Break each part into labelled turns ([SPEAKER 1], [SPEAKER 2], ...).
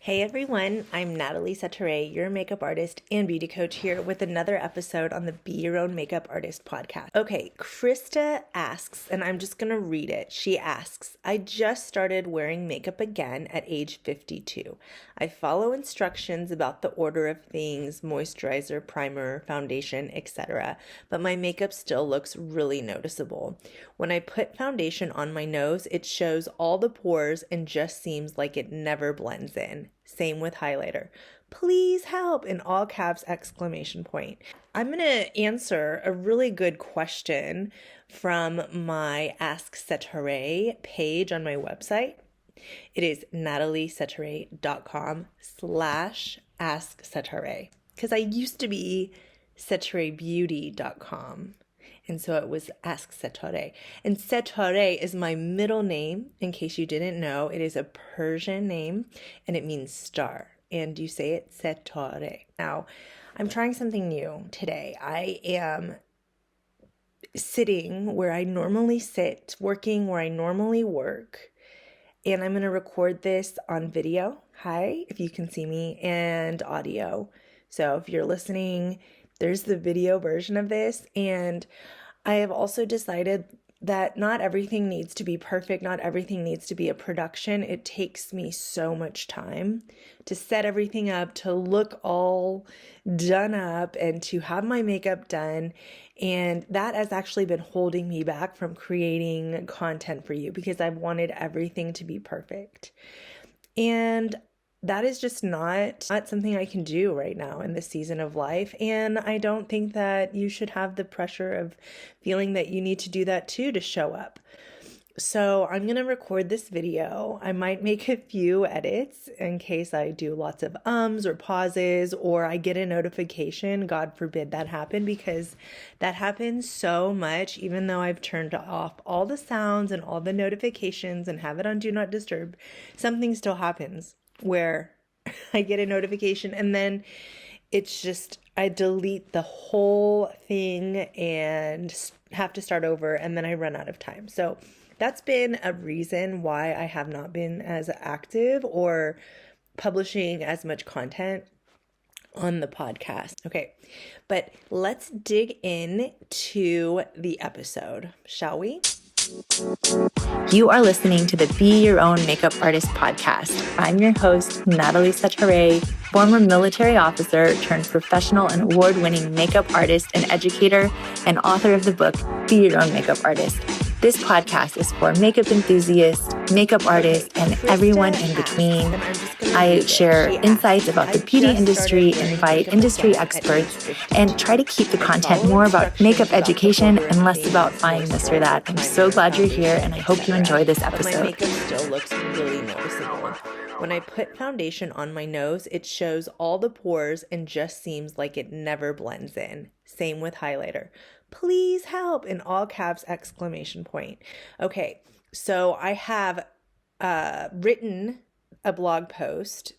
[SPEAKER 1] Hey everyone, I'm Natalie, your makeup artist and beauty coach here with another episode on the Be Your Own Makeup Artist podcast. Okay, Christa asks, and I'm just gonna read it. She asks, I just started wearing makeup again at age 52. I follow instructions about the order of things, moisturizer, primer, foundation, etc., but my makeup still looks really noticeable. When I put foundation on my nose, it shows all the pores and just seems like it never blends in. Same with highlighter. Please help, in all caps, exclamation point. I'm going to answer a really good question from my Ask Setare page on my website. It is nataliesetare.com/asksetare because I used to be setarebeauty.com. And so it was Ask Setare. And Setare is my middle name. In case you didn't know, it is a Persian name and it means star. And you say it Setare. Now, I'm trying something new today. I am sitting where I normally sit, working where I normally work. And I'm going to record this on video. Hi, if you can see me, and audio. So if you're listening, there's the video version of this. And I have also decided that not everything needs to be perfect. Not everything needs to be a production. It takes me so much time to set everything up, to look all done up, and to have my makeup done. And that has actually been holding me back from creating content for you because I've wanted everything to be perfect. And that is just not something I can do right now in this season of life. And I don't think that you should have the pressure of feeling that you need to do that too to show up. So I'm going to record this video. I might make a few edits in case I do lots of ums or pauses, or I get a notification. God forbid that happen, because that happens so much. Even though I've turned off all the sounds and all the notifications and have it on Do Not Disturb, something still happens where I get a notification and then it's just, I delete the whole thing and have to start over, and then I run out of time. So that's been a reason why I have not been as active or publishing as much content on the podcast. Okay, but let's dig into the episode, shall we? You are listening to the Be Your Own Makeup Artist podcast. I'm your host, Natalie Setare, former military officer turned professional and award-winning makeup artist and educator, and author of the book, Be Your Own Makeup Artist. This podcast is for makeup enthusiasts, makeup artists, and everyone in between. I share insights about the beauty industry, invite industry experts, and try to keep the content more about makeup education and less about buying this or that. I'm so glad you're here, and I hope you enjoy this episode. My makeup still looks really noticeable. When I put foundation on my nose, it shows all the pores and just seems like it never blends in. Same with highlighter. Please help, in all caps, exclamation point. Okay, so I have written a blog post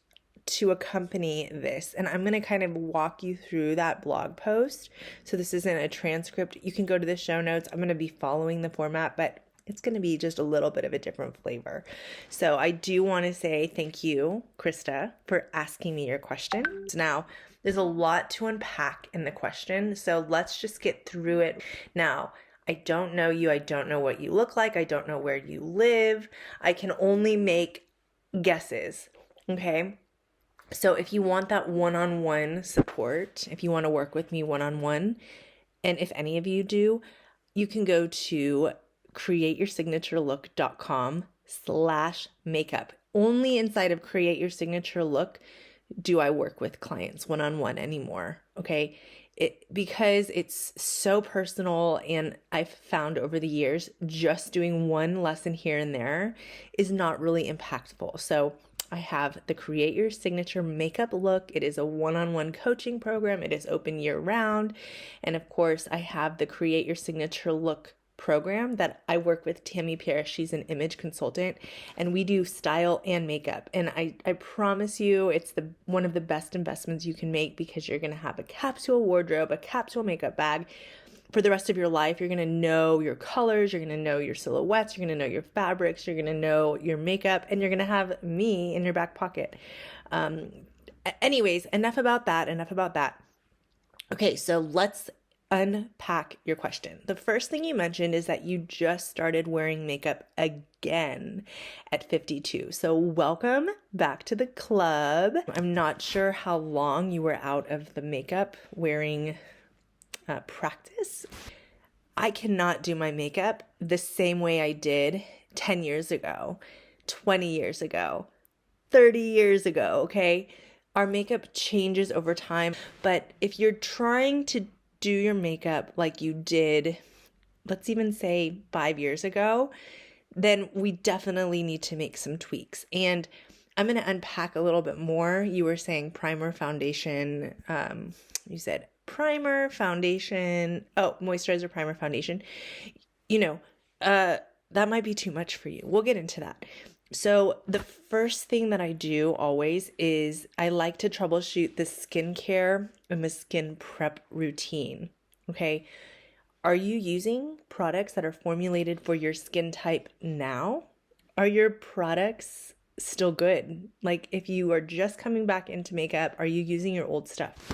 [SPEAKER 1] to accompany this, and I'm going to kind of walk you through that blog post. So this isn't a transcript. You can go to the show notes. I'm going to be following the format, but it's going to be just a little bit of a different flavor. So I do want to say thank you, Christa, for asking me your questions. Now, there's a lot to unpack in the question, so let's just get through it. Now, I don't know you. I don't know what you look like. I don't know where you live. I can only make guesses, okay? So if you want that one-on-one support, if you want to work with me one-on-one, and if any of you do, you can go to createyoursignaturelook.com/makeup. Only inside of Create Your Signature Look do I work with clients one-on-one anymore, okay? Because it's so personal, and I've found over the years just doing one lesson here and there is not really impactful. So I have the Create Your Signature Makeup Look. It is a one-on-one coaching program. It is open year-round. And of course, I have the Create Your Signature Look program that I work with Tammy Pierce. She's an image consultant, and we do style and makeup. And I promise you, it's one of the best investments you can make, because you're going to have a capsule wardrobe, a capsule makeup bag, for the rest of your life. You're going to know your colors, you're going to know your silhouettes, you're going to know your fabrics, you're going to know your makeup, and you're going to have me in your back pocket. Anyways, enough about that. Okay, so let's unpack your question. The first thing you mentioned is that you just started wearing makeup again at 52. So welcome back to the club. I'm not sure how long you were out of the makeup wearing practice. I cannot do my makeup the same way I did 10 years ago, 20 years ago, 30 years ago, okay? Our makeup changes over time, but if you're trying to do your makeup like you did, let's even say 5 years ago, then we definitely need to make some tweaks. And I'm going to unpack a little bit more. You were saying primer, foundation. You said primer, foundation. Oh, moisturizer, primer, foundation. That might be too much for you. We'll get into that. So the first thing that I do always is I like to troubleshoot the skincare and the skin prep routine. Okay. Are you using products that are formulated for your skin type now? Are your products still good? Like if you are just coming back into makeup, are you using your old stuff?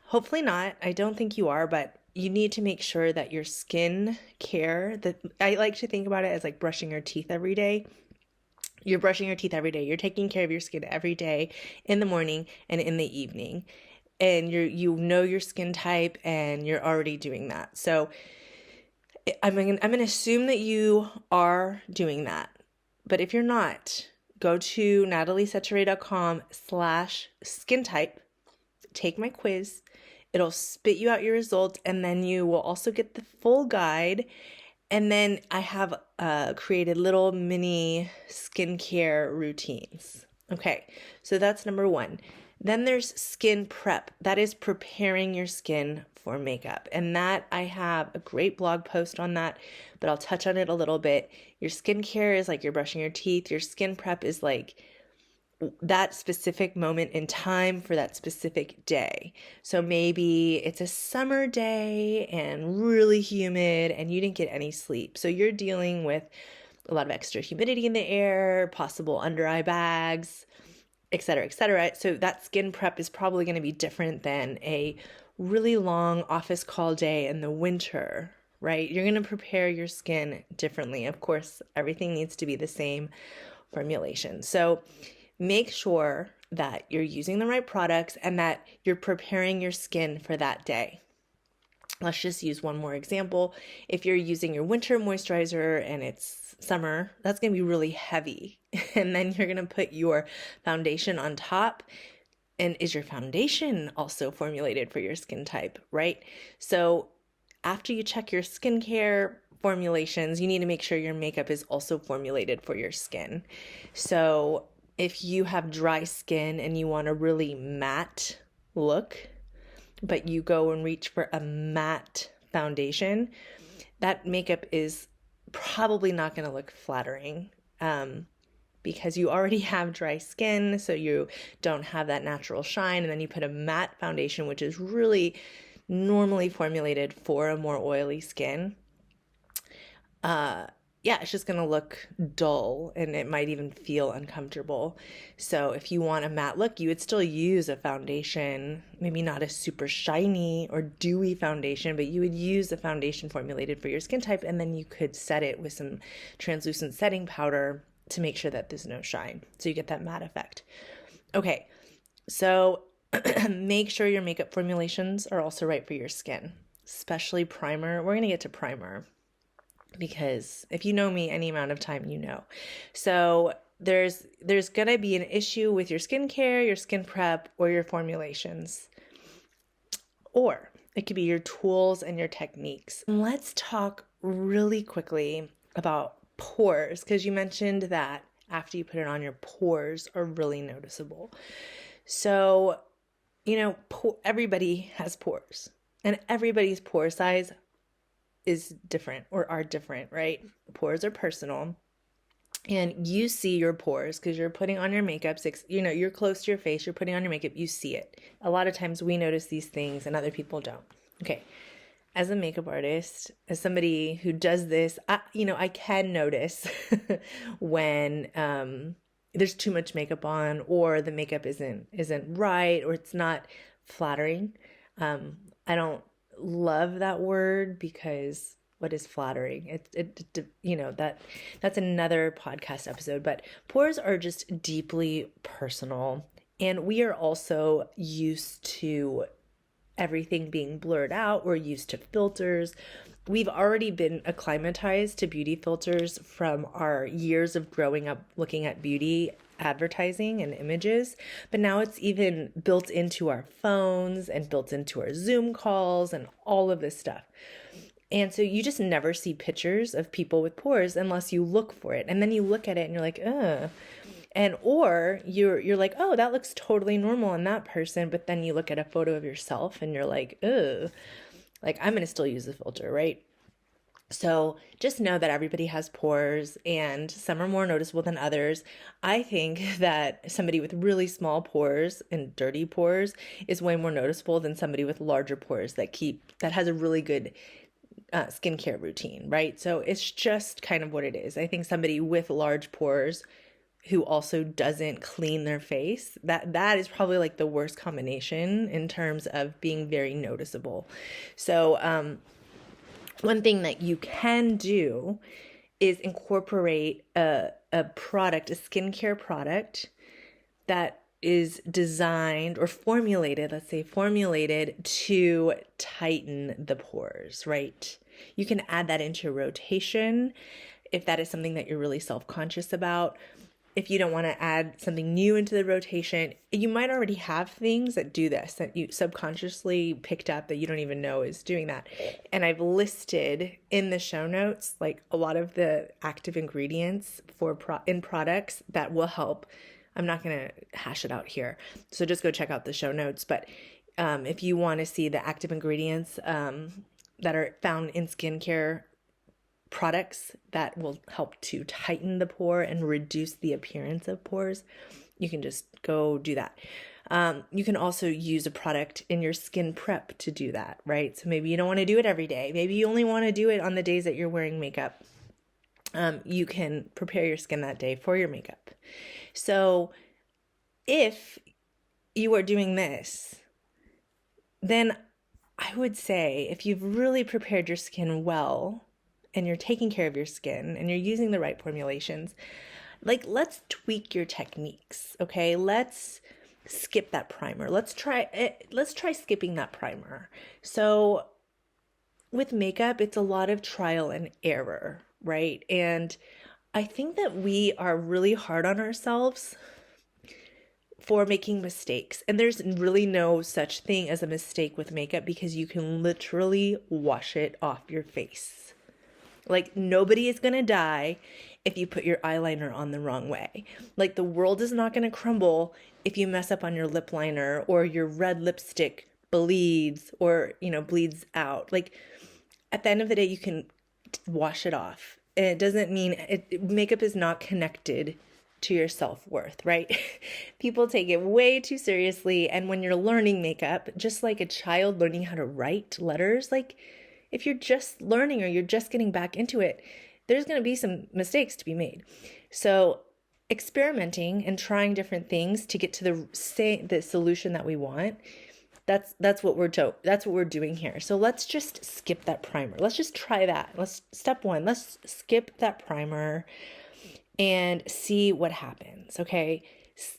[SPEAKER 1] Hopefully not. I don't think you are, but you need to make sure that your skin care, that I like to think about it as like brushing your teeth every day. You're brushing your teeth every day. You're taking care of your skin every day in the morning and in the evening. And you know your skin type and you're already doing that. So I'm going to assume that you are doing that. But if you're not, go to nataliesetare.com/skin type, take my quiz. It'll spit you out your results, and then you will also get the full guide. And then I have created little mini skincare routines. Okay, so that's number one. Then there's skin prep. That is preparing your skin for makeup. And that I have a great blog post on that, but I'll touch on it a little bit. Your skincare is like you're brushing your teeth. Your skin prep is like that specific moment in time for that specific day. So maybe it's a summer day and really humid and you didn't get any sleep. So you're dealing with a lot of extra humidity in the air, possible under eye bags, et cetera, et cetera. So that skin prep is probably going to be different than a really long office call day in the winter, right? You're going to prepare your skin differently. Of course, everything needs to be the same formulation. So make sure that you're using the right products and that you're preparing your skin for that day. Let's just use one more example. If you're using your winter moisturizer and it's summer, that's going to be really heavy. And then you're going to put your foundation on top. And is your foundation also formulated for your skin type, right? So after you check your skincare formulations, you need to make sure your makeup is also formulated for your skin. So if you have dry skin and you want a really matte look, but you go and reach for a matte foundation, that makeup is probably not going to look flattering because you already have dry skin, so you don't have that natural shine. And then you put a matte foundation, which is really normally formulated for a more oily skin. It's just going to look dull and it might even feel uncomfortable. So if you want a matte look, you would still use a foundation, maybe not a super shiny or dewy foundation, but you would use a foundation formulated for your skin type, and then you could set it with some translucent setting powder to make sure that there's no shine. So you get that matte effect. Okay, so make sure your makeup formulations are also right for your skin, especially primer. We're going to get to primer, because if you know me any amount of time, you know. So there's going to be an issue with your skincare, your skin prep, or your formulations. Or it could be your tools and your techniques. Let's talk really quickly about pores, because you mentioned that after you put it on, your pores are really noticeable. So, everybody has pores, and everybody's pore size is different or are different, right? Pores are personal, and you see your pores because you're putting on your makeup. You're close to your face, you're putting on your makeup, you see it. A lot of times we notice these things and other people don't. Okay. as a makeup artist, as somebody who does this, I can notice when there's too much makeup on, or the makeup isn't right, or it's not flattering. I don't love that word, because what is flattering? That's another podcast episode. But pores are just deeply personal, and we are also used to everything being blurred out. We're used to filters. We've already been acclimatized to beauty filters from our years of growing up looking at beauty advertising and images, but now it's even built into our phones and built into our Zoom calls and all of this stuff. And so you just never see pictures of people with pores unless you look for it. And then you look at it and you're like, ugh. And or you're like, oh, that looks totally normal on that person, but then you look at a photo of yourself and you're like, ugh, like I'm gonna still use the filter, right? So just know that everybody has pores, and some are more noticeable than others. I think that somebody with really small pores and dirty pores is way more noticeable than somebody with larger pores that has a really good skincare routine, right? So it's just kind of what it is. I think somebody with large pores who also doesn't clean their face, that is probably like the worst combination in terms of being very noticeable. So one thing that you can do is incorporate a skincare product that is designed or formulated, let's say formulated to tighten the pores, right? You can add that into your rotation if that is something that you're really self-conscious about. If you don't want to add something new into the rotation, you might already have things that do this, that you subconsciously picked up that you don't even know is doing that. And I've listed in the show notes, like a lot of the active ingredients in products that will help. I'm not going to hash it out here, so just go check out the show notes. But if you want to see the active ingredients that are found in skincare products that will help to tighten the pore and reduce the appearance of pores, you can just go do that. You can also use a product in your skin prep to do that, right? So maybe you don't want to do it every day. Maybe you only want to do it on the days that you're wearing makeup. You can prepare your skin that day for your makeup. So if you are doing this, then I would say if you've really prepared your skin well, and you're taking care of your skin and you're using the right formulations, like let's tweak your techniques, okay? Let's skip that primer. Let's try skipping that primer. So with makeup, it's a lot of trial and error, right? And I think that we are really hard on ourselves for making mistakes. And there's really no such thing as a mistake with makeup, because you can literally wash it off your face. Like nobody is going to die if you put your eyeliner on the wrong way. Like the world is not going to crumble if you mess up on your lip liner, or your red lipstick bleeds or, bleeds out. Like at the end of the day, you can wash it off. And it doesn't mean makeup is not connected to your self-worth, right? People take it way too seriously. And when you're learning makeup, just like a child learning how to write letters, like if you're just learning or you're just getting back into it, there's going to be some mistakes to be made. So experimenting and trying different things to get to the solution that we want, that's what we're doing here. So let's just skip that primer. Let's just try that. Step one, let's skip that primer and see what happens, okay?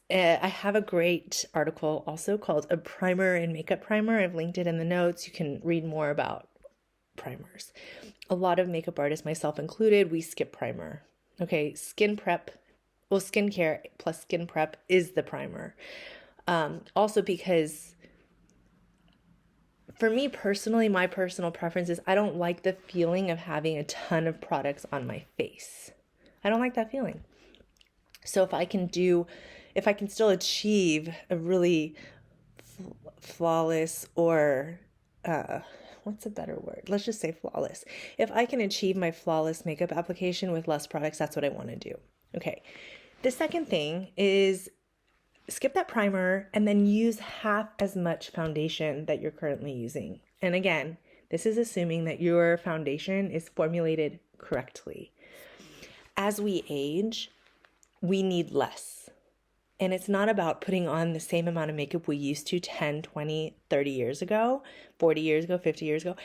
[SPEAKER 1] I have a great article also called A Primer and Makeup Primer. I've linked it in the notes. You can read more about primers. A lot of makeup artists, myself included, we skip primer. Okay, skincare plus skin prep is the primer. Also because for me personally, my personal preference is I don't like the feeling of having a ton of products on my face. I don't like that feeling. So if I can still achieve a really flawless, or what's a better word? Let's just say flawless. If I can achieve my flawless makeup application with less products, that's what I want to do. Okay. The second thing is skip that primer and then use half as much foundation that you're currently using. And again, This is assuming that your foundation is formulated correctly. As we age, we need less. And it's not about putting on the same amount of makeup we used to 10, 20, 30 years ago, 40 years ago, 50 years ago.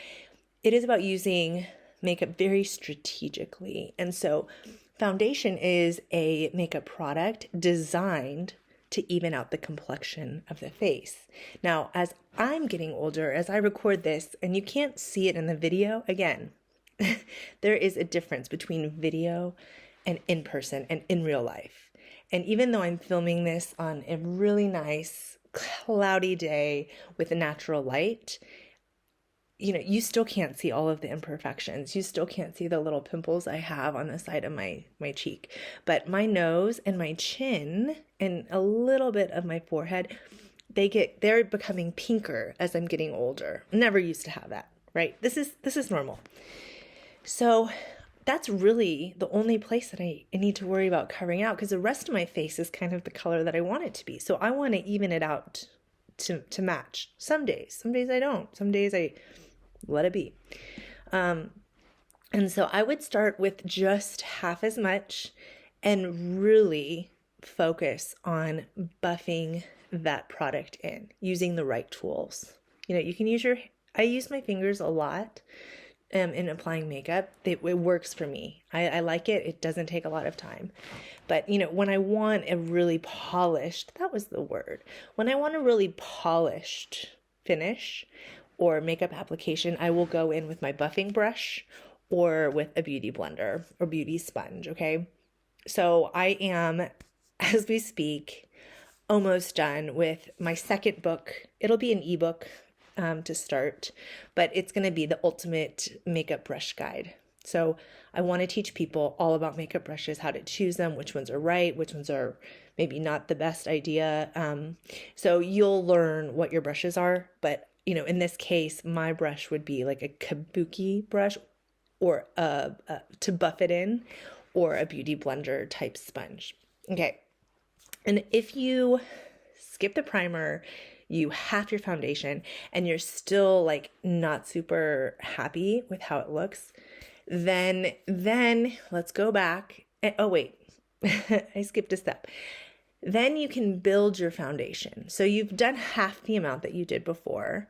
[SPEAKER 1] It is about using makeup very strategically. And so foundation is a makeup product designed to even out the complexion of the face. Now, as I'm getting older, as I record this, and you can't see it in the video, again, there is a difference between video and in person and in real life. And even though I'm filming this on a really nice cloudy day with a natural light, you still can't see all of the imperfections. You still can't see the little pimples I have on the side of my cheek. But my nose and my chin and a little bit of my forehead, they're becoming pinker as I'm getting older. Never used to have that, right? This is normal. So that's really the only place that I need to worry about covering out, because the rest of my face is kind of the color that I want it to be. So I want to even it out to match. Some days I don't. Some days I let it be. And so I would start with just half as much and really focus on buffing that product in, using the right tools. You can use I use my fingers a lot in applying makeup. It works for me. I like it. It doesn't take a lot of time. But, when I want a really polished, when I want a really polished finish or makeup application, I will go in with my buffing brush or with a beauty blender or beauty sponge, okay? So I am, as we speak, almost done with my second book. It'll be an ebook to start, but it's going to be the ultimate makeup brush guide. So I want to teach people all about makeup brushes, how to choose them, which ones are right, which ones are maybe not the best idea. So you'll learn what your brushes are, but in this case, my brush would be like a kabuki brush or to buff it in, or a beauty blender type sponge. Okay. And if you skip the primer, you half your foundation, and you're still like not super happy with how it looks, then let's go back. Oh wait, I skipped a step. Then you can build your foundation. So you've done half the amount that you did before.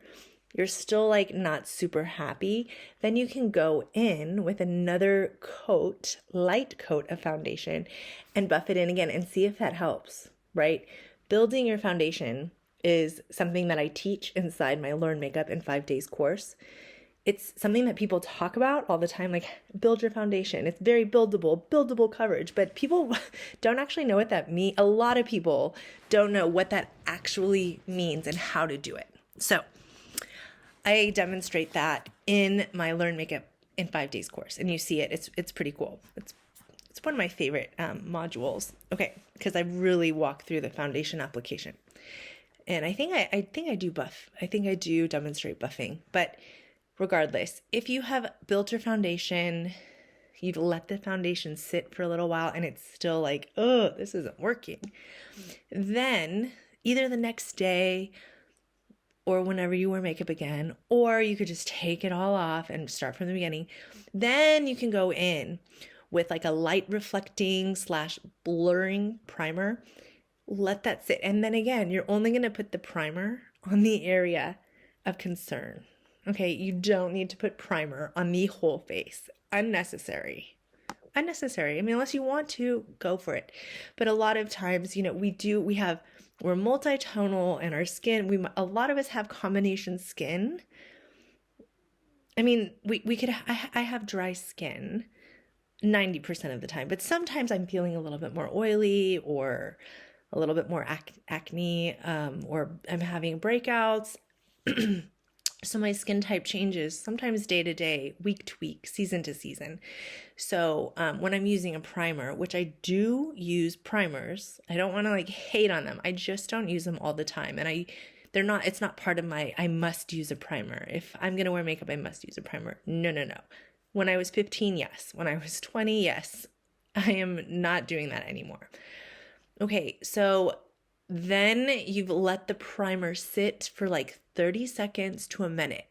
[SPEAKER 1] You're still like not super happy. Then you can go in with another light coat of foundation, and buff it in again and see if that helps, right? Building your foundation is something that I teach inside my Learn Makeup in 5 Days course. It's something that people talk about all the time, like build your foundation. It's very buildable coverage, but people don't actually know what that means. A lot of people don't know what that actually means and how to do it. So I demonstrate that in my Learn Makeup in 5 Days course, and you see it. It's pretty cool. It's one of my favorite modules. Okay, because I really walk through the foundation application. And I think I do buff. I think I do demonstrate buffing. But regardless, if you have built your foundation, you've let the foundation sit for a little while, and it's still like, oh, this isn't working, then either the next day or whenever you wear makeup again, or you could just take it all off and start from the beginning, then you can go in with like a light reflecting / blurring primer. Let that sit. And then again, you're only going to put the primer on the area of concern. Okay, you don't need to put primer on the whole face. Unnecessary. I mean, unless you want to, go for it. But a lot of times, we're multitonal in our skin. A lot of us have combination skin. I mean, I have dry skin 90% of the time, but sometimes I'm feeling a little bit more oily or a little bit more acne, or I'm having breakouts. So my skin type changes sometimes day to day, week to week, season to season. So when I'm using a primer, which I do use primers, I don't want to like hate on them. I just don't use them all the time. And it's not part of my, I must use a primer. If I'm going to wear makeup, I must use a primer. No. When I was 15, yes. When I was 20, yes. I am not doing that anymore. Okay, so then you've let the primer sit for like 30 seconds to a minute,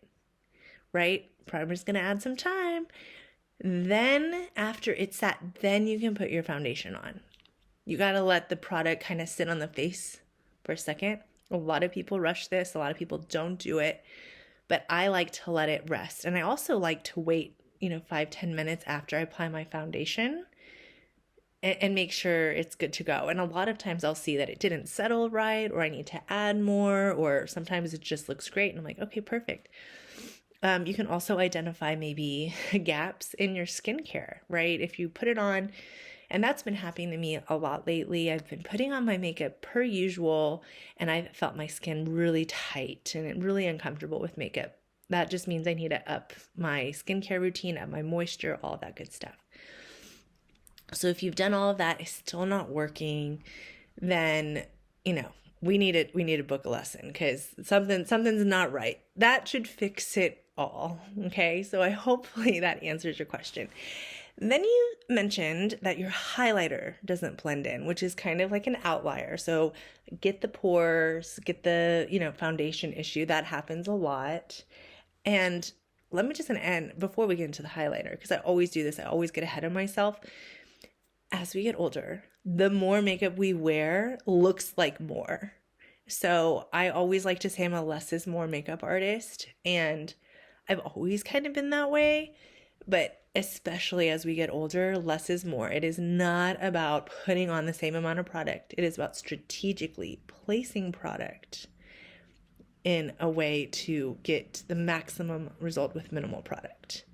[SPEAKER 1] right? Primer's going to add some time. Then after it's set, then you can put your foundation on. You got to let the product kind of sit on the face for a second. A lot of people rush this. A lot of people don't do it, but I like to let it rest. And I also like to wait, 5-10 minutes after I apply my foundation and make sure it's good to go. And a lot of times I'll see that it didn't settle right, or I need to add more, or sometimes it just looks great. And I'm like, okay, perfect. You can also identify maybe gaps in your skincare, right? If you put it on, and that's been happening to me a lot lately. I've been putting on my makeup per usual, and I felt my skin really tight and really uncomfortable with makeup. That just means I need to up my skincare routine, up my moisture, all of that good stuff. So if you've done all of that, it's still not working, then, we need to book a lesson, because something's not right. That should fix it all. Okay. So hopefully that answers your question. Then you mentioned that your highlighter doesn't blend in, which is kind of like an outlier. So get the pores, get the, foundation issue. That happens a lot. And let me just end before we get into the highlighter, because I always do this. I always get ahead of myself. As we get older, the more makeup we wear looks like more. So I always like to say I'm a less is more makeup artist, and I've always kind of been that way, but especially as we get older, less is more. It is not about putting on the same amount of product. It is about strategically placing product in a way to get the maximum result with minimal product.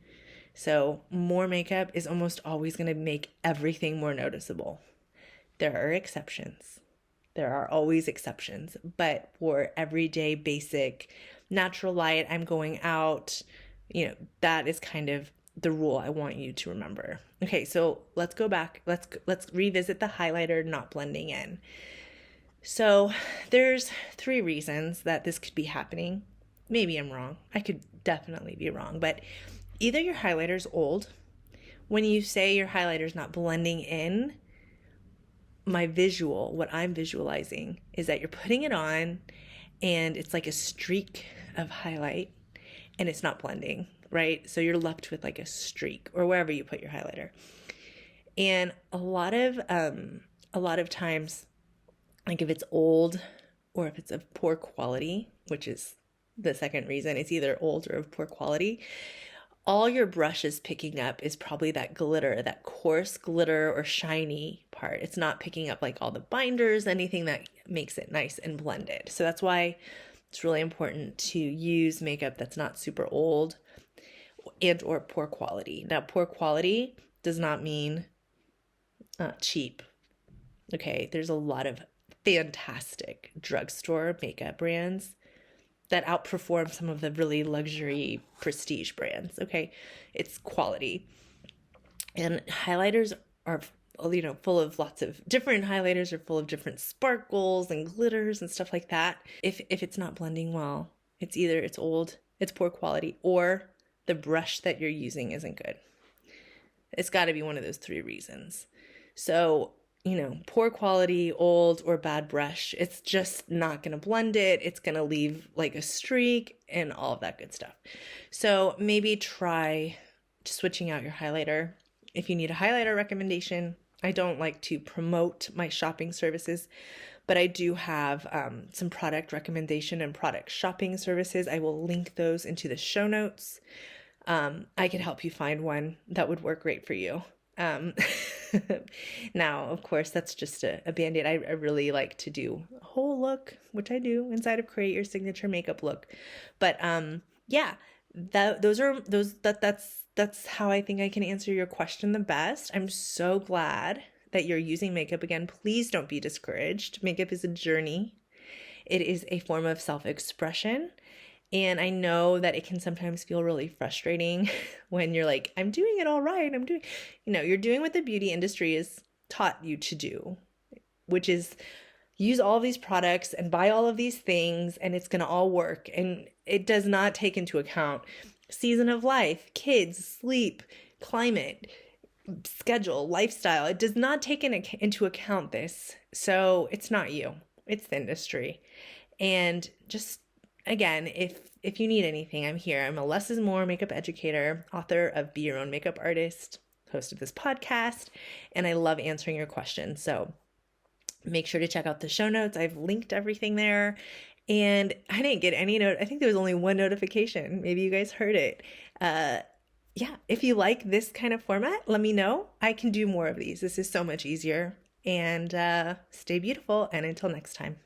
[SPEAKER 1] So more makeup is almost always going to make everything more noticeable. There are exceptions. There are always exceptions, but for everyday basic natural light, I'm going out, that is kind of the rule I want you to remember. Okay, so let's go back. Let's revisit the highlighter not blending in. So there's 3 reasons that this could be happening. Maybe I'm wrong. I could definitely be wrong, but either your highlighter's old. When you say your highlighter's not blending in, what I'm visualizing is that you're putting it on and it's like a streak of highlight and it's not blending, right? So you're left with like a streak, or wherever you put your highlighter. And a lot of times, like if it's old or if it's of poor quality, which is the second reason, it's either old or of poor quality, all your brush is picking up is probably that glitter, that coarse glitter or shiny part. It's not picking up like all the binders, anything that makes it nice and blended. So that's why it's really important to use makeup that's not super old and or poor quality. Now, poor quality does not mean cheap. Okay, there's a lot of fantastic drugstore makeup brands that outperform some of the really luxury prestige brands. Okay, it's quality. And highlighters are, full of lots of different highlighters, are full of different sparkles and glitters and stuff like that. If it's not blending well, it's either it's old, it's poor quality, or the brush that you're using isn't good. It's got to be one of those 3 reasons. So poor quality, old, or bad brush, it's just not going to blend it. It's going to leave like a streak and all of that good stuff. So maybe try switching out your highlighter. If you need a highlighter recommendation, I don't like to promote my shopping services, but I do have some product recommendation and product shopping services. I will link those into the show notes. I can help you find one that would work great for you. Now, of course, that's just a Band-Aid. I really like to do a whole look, which I do inside of Create Your Signature Makeup Look. But yeah, that's how I think I can answer your question the best. I'm so glad that you're using makeup again. Please don't be discouraged. Makeup is a journey. It is a form of self-expression. And I know that it can sometimes feel really frustrating when you're like, I'm doing it all right. You're doing what the beauty industry has taught you to do, which is use all of these products and buy all of these things and it's going to all work. And it does not take into account season of life, kids, sleep, climate, schedule, lifestyle. It does not take into account this. So it's not you, it's the industry. And just again, if if you need anything, I'm here. I'm a less is more makeup educator, author of Be Your Own Makeup Artist, host of this podcast, and I love answering your questions. So make sure to check out the show notes. I've linked everything there. And I didn't get any note. I think there was only one notification. Maybe you guys heard it. Yeah, if you like this kind of format, let me know. I can do more of these. This is so much easier. And stay beautiful. And until next time.